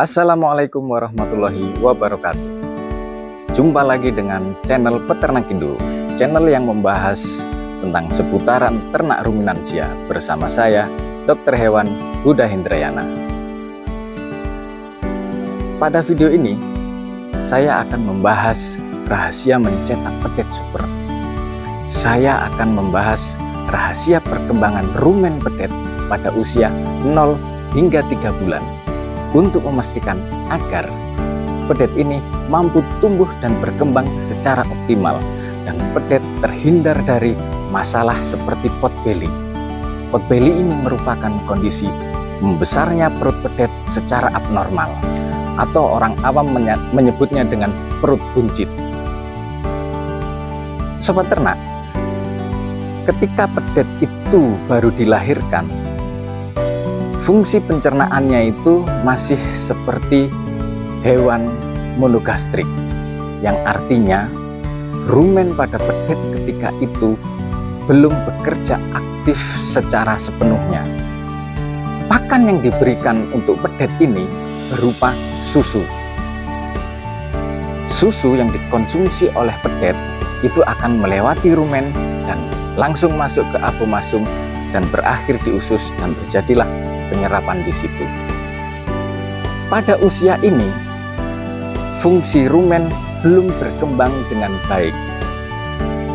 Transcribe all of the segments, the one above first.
Assalamualaikum warahmatullahi wabarakatuh. Jumpa lagi dengan channel Peternak Indo, channel yang membahas tentang seputaran ternak ruminansia bersama saya, Dr. Hewan Huda Hindrayana. Pada video ini, saya akan membahas rahasia mencetak petet super. Saya akan membahas rahasia perkembangan rumen petet pada usia 0 hingga 3 bulan untuk memastikan agar petet ini mampu tumbuh dan berkembang secara optimal dan petet terhindar dari masalah seperti pot belly. Pot belly ini merupakan kondisi membesarnya perut petet secara abnormal atau orang awam menyebutnya dengan perut buncit. Sobat ternak, ketika petet itu baru dilahirkan, fungsi pencernaannya itu masih seperti hewan monogastrik, yang artinya rumen pada petet ketika itu belum bekerja aktif secara sepenuhnya. Pakan yang diberikan untuk petet ini berupa susu. Susu yang dikonsumsi oleh petet itu akan melewati rumen dan langsung masuk ke abomasum dan berakhir di usus dan terjadilah penyerapan di situ. Pada usia ini, fungsi rumen belum berkembang dengan baik,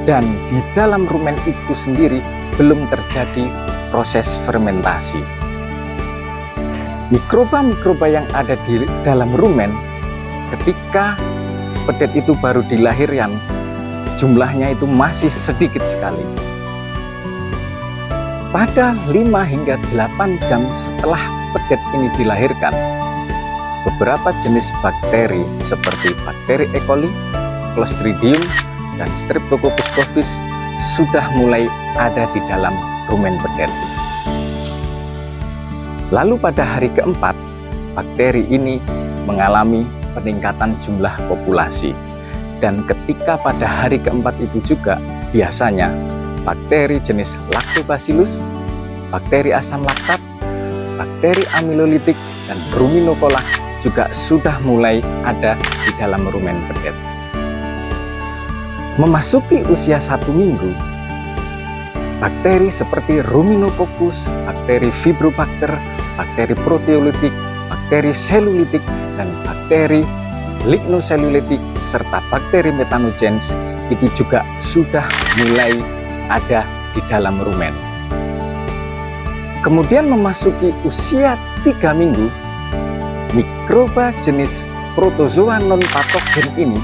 dan di dalam rumen itu sendiri belum terjadi proses fermentasi. Mikroba-mikroba yang ada di dalam rumen ketika petet itu baru dilahirkan, jumlahnya itu masih sedikit sekali. Pada 5 hingga 8 jam setelah petet ini dilahirkan, beberapa jenis bakteri seperti bakteri E. coli, Clostridium, dan Streptococcus bovis sudah mulai ada di dalam rumen petet. Lalu pada hari keempat, bakteri ini mengalami peningkatan jumlah populasi. Dan ketika pada hari keempat itu juga biasanya bakteri jenis Lactobacillus, bakteri asam laktat, bakteri amilolitik, dan ruminocola juga sudah mulai ada di dalam rumen petet. Memasuki usia 1 minggu, bakteri seperti Ruminococcus, bakteri Fibrobacter, bakteri proteolitik, bakteri selulitik, dan bakteri lignoselulitik, serta bakteri methanogens itu juga sudah mulai ada di dalam rumen. Kemudian memasuki usia 3 minggu, mikroba jenis protozoa non-patogen ini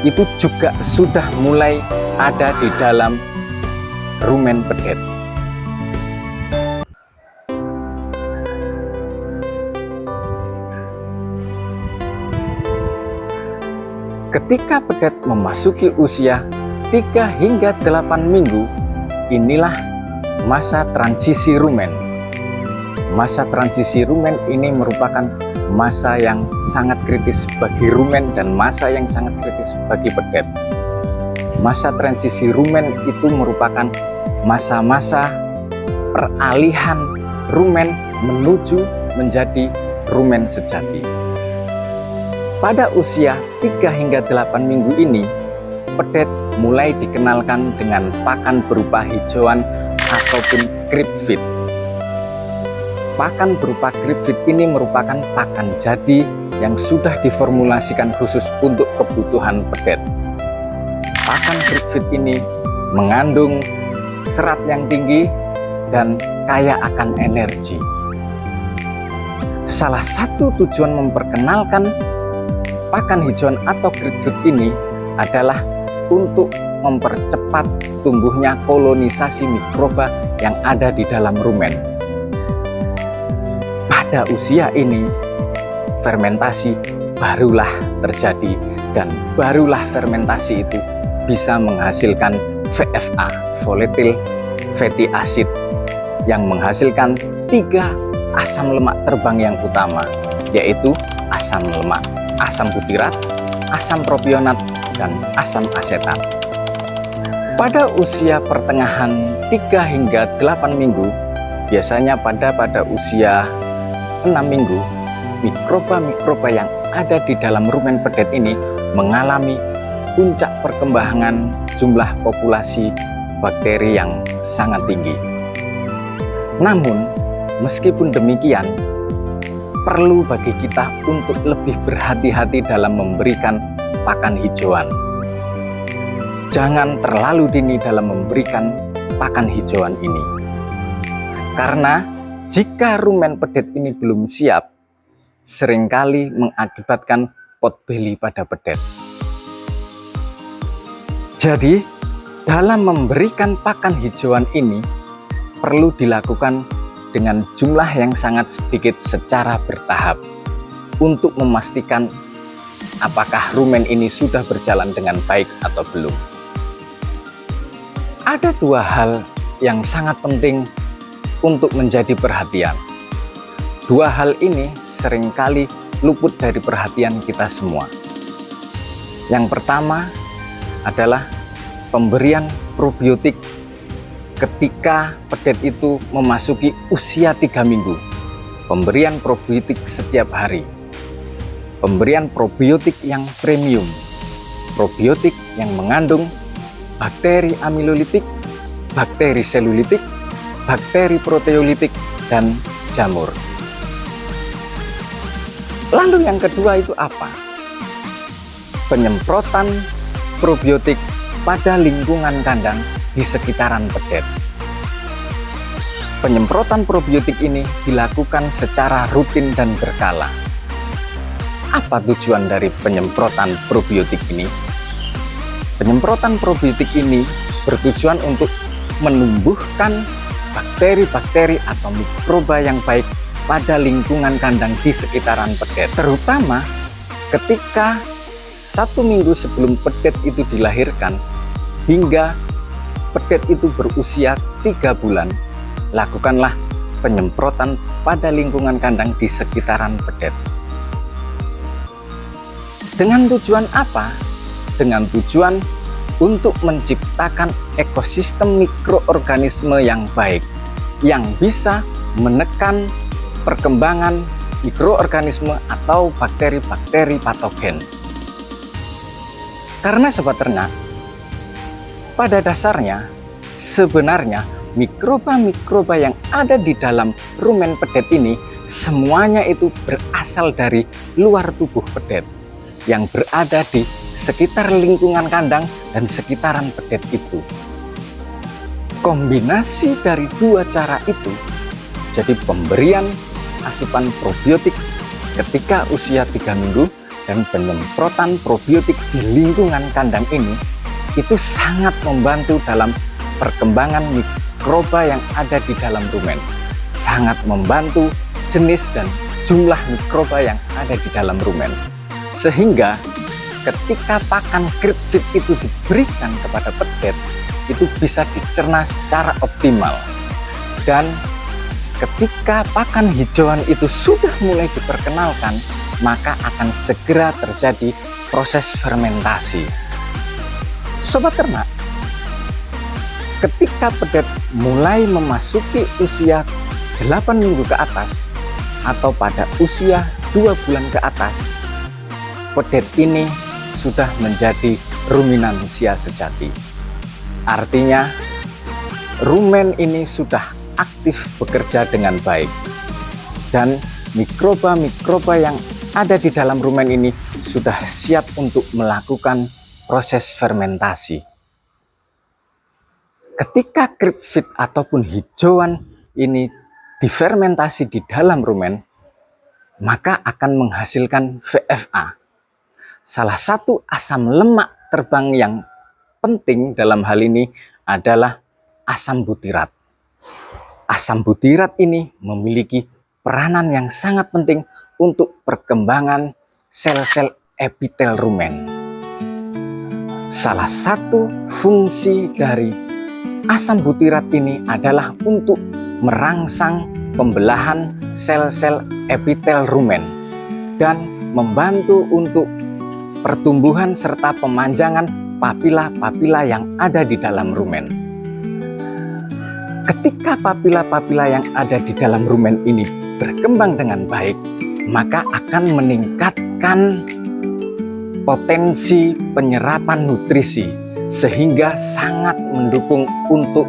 itu juga sudah mulai ada di dalam rumen petet. Ketika petet memasuki usia 3 hingga 8 minggu, inilah masa transisi rumen. Masa transisi rumen ini merupakan masa yang sangat kritis bagi rumen dan masa yang sangat kritis bagi petet. Masa transisi rumen itu merupakan masa-masa peralihan rumen menuju menjadi rumen sejati. Pada usia 3 hingga 8 minggu ini, petet mulai dikenalkan dengan pakan berupa hijauan ataupun creep feed. Pakan berupa creep feed ini merupakan pakan jadi yang sudah diformulasikan khusus untuk kebutuhan petet. Pakan creep feed ini mengandung serat yang tinggi dan kaya akan energi. Salah satu tujuan memperkenalkan pakan hijauan atau creep feed ini adalah untuk mempercepat tumbuhnya kolonisasi mikroba yang ada di dalam rumen. Pada usia ini, fermentasi barulah terjadi dan barulah fermentasi itu bisa menghasilkan VFA, volatile fatty acid, yang menghasilkan 3 asam lemak terbang yang utama, yaitu asam lemak, asam butirat, asam propionat, dan asam asetat. Pada usia pertengahan 3 hingga 8 minggu, biasanya pada usia 6 minggu, mikroba-mikroba yang ada di dalam rumen pedet ini mengalami puncak perkembangan jumlah populasi bakteri yang sangat tinggi. Namun, meskipun demikian, perlu bagi kita untuk lebih berhati-hati dalam memberikan pakan hijauan. Jangan terlalu dini dalam memberikan pakan hijauan ini. Karena jika rumen pedet ini belum siap, seringkali mengakibatkan pot belly pada pedet. Jadi, dalam memberikan pakan hijauan ini perlu dilakukan dengan jumlah yang sangat sedikit secara bertahap untuk memastikan apakah rumen ini sudah berjalan dengan baik atau belum. Ada dua hal yang sangat penting untuk menjadi perhatian. Dua hal ini seringkali luput dari perhatian kita semua. Yang pertama adalah pemberian probiotik ketika pedet itu memasuki usia 3 minggu. Pemberian probiotik setiap hari. Pemberian probiotik yang premium. Probiotik yang mengandung bakteri amilolitik, bakteri selulitik, bakteri proteolitik, dan jamur. Lalu yang kedua itu apa? Penyemprotan probiotik pada lingkungan kandang di sekitaran pedet. Penyemprotan probiotik ini dilakukan secara rutin dan berkala. Apa tujuan dari penyemprotan probiotik ini? Penyemprotan probiotik ini bertujuan untuk menumbuhkan bakteri-bakteri atau mikroba yang baik pada lingkungan kandang di sekitaran pedet. Terutama ketika 1 minggu sebelum pedet itu dilahirkan hingga pedet itu berusia 3 bulan, lakukanlah penyemprotan pada lingkungan kandang di sekitaran pedet. Dengan tujuan apa? Dengan tujuan untuk menciptakan ekosistem mikroorganisme yang baik, yang bisa menekan perkembangan mikroorganisme atau bakteri-bakteri patogen. Karena sobat ternak, pada dasarnya sebenarnya mikroba-mikroba yang ada di dalam rumen pedet ini semuanya itu berasal dari luar tubuh pedet yang berada di sekitar lingkungan kandang dan sekitaran pedet itu. Kombinasi dari dua cara itu, jadi pemberian asupan probiotik ketika usia 3 minggu dan penyemprotan probiotik di lingkungan kandang ini, itu sangat membantu dalam perkembangan mikroba yang ada di dalam rumen. Sangat membantu jenis dan jumlah mikroba yang ada di dalam rumen. Sehingga ketika pakan CRIPFIT itu diberikan kepada pedet, itu bisa dicerna secara optimal. Dan ketika pakan hijauan itu sudah mulai diperkenalkan, maka akan segera terjadi proses fermentasi. Sobat ternak, ketika pedet mulai memasuki usia 8 minggu ke atas atau pada usia 2 bulan ke atas, pedet ini sudah menjadi ruminansia sejati. Artinya, rumen ini sudah aktif bekerja dengan baik. Dan mikroba-mikroba yang ada di dalam rumen ini sudah siap untuk melakukan proses fermentasi. Ketika CRIPFIT ataupun hijauan ini difermentasi di dalam rumen, maka akan menghasilkan VFA. Salah satu asam lemak terbang yang penting dalam hal ini adalah asam butirat. Asam butirat ini memiliki peranan yang sangat penting untuk perkembangan sel-sel epitel rumen. Salah satu fungsi dari asam butirat ini adalah untuk merangsang pembelahan sel-sel epitel rumen dan membantu untuk pertumbuhan serta pemanjangan papila-papila yang ada di dalam rumen. Ketika papila-papila yang ada di dalam rumen ini berkembang dengan baik, maka akan meningkatkan potensi penyerapan nutrisi sehingga sangat mendukung untuk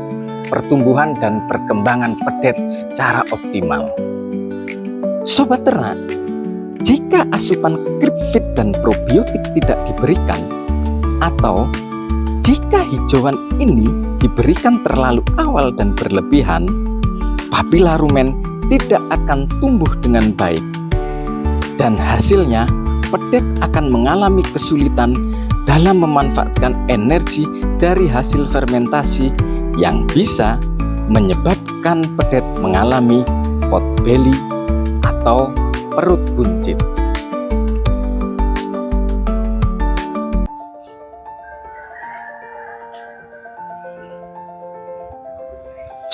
pertumbuhan dan perkembangan pedet secara optimal. Sobat ternak, jika asupan Gripfit dan probiotik tidak diberikan, atau jika hijauan ini diberikan terlalu awal dan berlebihan, papila rumen tidak akan tumbuh dengan baik. Dan hasilnya, pedet akan mengalami kesulitan dalam memanfaatkan energi dari hasil fermentasi yang bisa menyebabkan pedet mengalami pot belly atau perut buncit.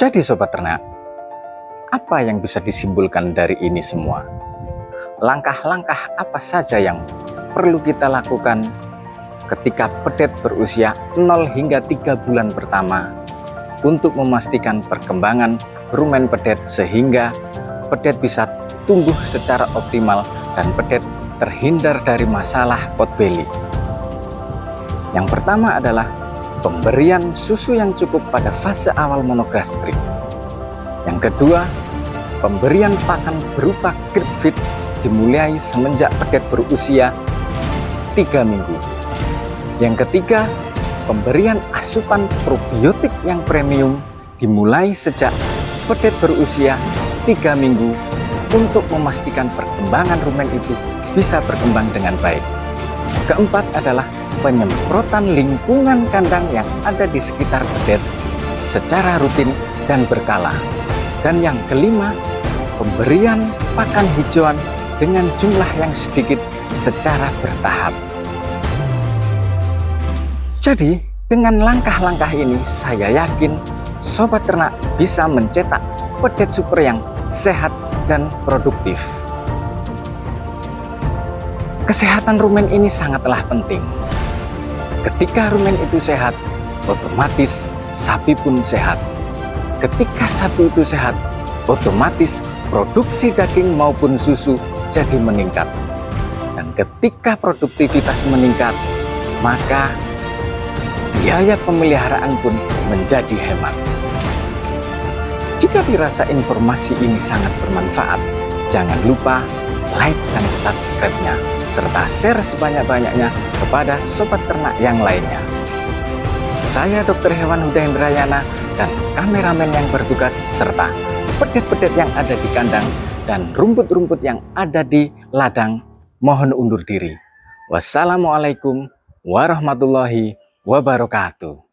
Jadi sobat ternak, apa yang bisa disimpulkan dari ini semua? Langkah-langkah apa saja yang perlu kita lakukan ketika pedet berusia 0 hingga 3 bulan pertama untuk memastikan perkembangan rumen pedet sehingga pedet bisa tumbuh secara optimal dan pedet terhindar dari masalah pot belly. Yang pertama adalah pemberian susu yang cukup pada fase awal monogastrik. Yang kedua, pemberian pakan berupa Gripfit dimulai semenjak pedet berusia 3 minggu. Yang ketiga, pemberian asupan probiotik yang premium dimulai sejak pedet berusia 3 minggu untuk memastikan perkembangan rumen itu bisa berkembang dengan baik. Keempat adalah penyemprotan lingkungan kandang yang ada di sekitar pedet secara rutin dan berkala. Dan yang kelima, pemberian pakan hijauan dengan jumlah yang sedikit secara bertahap. Jadi, dengan langkah-langkah ini, saya yakin sobat ternak bisa mencetak pedet super yang sehat dan produktif. Kesehatan rumen ini sangatlah penting. Ketika rumen itu sehat, otomatis sapi pun sehat. Ketika sapi itu sehat, otomatis produksi daging maupun susu jadi meningkat. Dan ketika produktivitas meningkat, maka biaya pemeliharaan pun menjadi hemat. Jika dirasa informasi ini sangat bermanfaat, jangan lupa like dan subscribe-nya, serta share sebanyak-banyaknya kepada sobat ternak yang lainnya. Saya Dr. Hewan Huda Indrayana dan kameramen yang bertugas serta pedet-pedet yang ada di kandang dan rumput-rumput yang ada di ladang mohon undur diri. Wassalamualaikum warahmatullahi wabarakatuh.